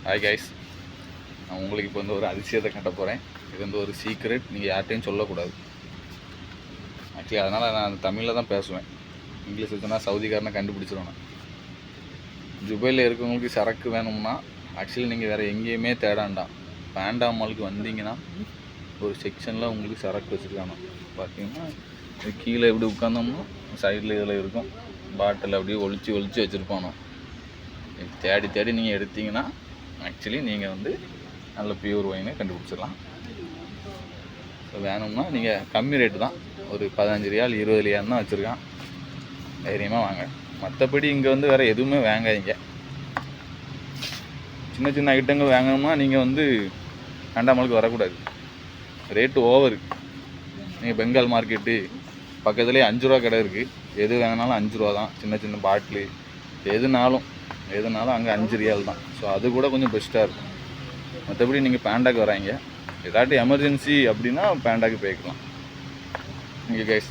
Hi guys, நான் உங்களுக்கு இப்போ வந்து ஒரு அதிசயத்தை கட்ட போகிறேன். இது வந்து ஒரு சீக்ரெட், நீங்கள் யார்கிட்டையும் சொல்லக்கூடாது. ஆக்சுவலி அதனால் நான் தமிழில் தான் பேசுவேன். இங்கிலீஷ் வச்சுன்னா சவுதிக்காரனை கண்டுபிடிச்சிருவேன். துபாயில் இருக்கவங்களுக்கு சரக்கு வேணும்னா ஆக்சுவலி நீங்கள் வேறு எங்கேயுமே தேடாண்டாம். பேண்டா மாலுக்கு வந்தீங்கன்னா ஒரு செக்ஷனில் உங்களுக்கு சரக்கு வச்சுருக்கானோ பார்த்தீங்கன்னா கீழே எப்படி உட்காந்தோம்னா சைடில் இதில் இருக்கும் பாட்டில் அப்படியே ஒழிச்சு வச்சுருப்பானோ. தேடி தேடி நீங்கள் எடுத்தீங்கன்னா ஆக்சுவலி நீங்கள் வந்து நல்ல பியூர் ஒயினை கண்டுபிடிச்சிடலாம். ஸோ வேணும்னா நீங்கள் கம்மி ரேட்டு தான், ஒரு 15 ரியால் 20 ரியால் தான் வச்சுருக்கான். தைரியமாக வாங்க. மற்றபடி இங்கே வந்து வேறு எதுவுமே வாங்காதீங்க. சின்ன சின்ன ஐட்டங்கள் வாங்கணும்னா நீங்கள் வந்து ஆண்டாமலுக்கு வரக்கூடாது. Rate over. நீங்கள் பெங்கால் மார்க்கெட்டு பக்கத்துலேயே 5 ரூபா கடை இருக்குது. எது வேணுனாலும் 5 ரூபா தான். சின்ன சின்ன பாட்டிலு எதுனாலும் அங்கே 5 ரியால் தான். ஸோ அது கூட கொஞ்சம் பெஸ்ட்டாக இருக்கும். மற்றபடி நீங்கள் பேண்டாக்கு வராங்க, ஏதாட்டி எமர்ஜென்சி அப்படின்னா பேண்டாக்கு போய்க்கலாம். நீங்கள் கைஸ்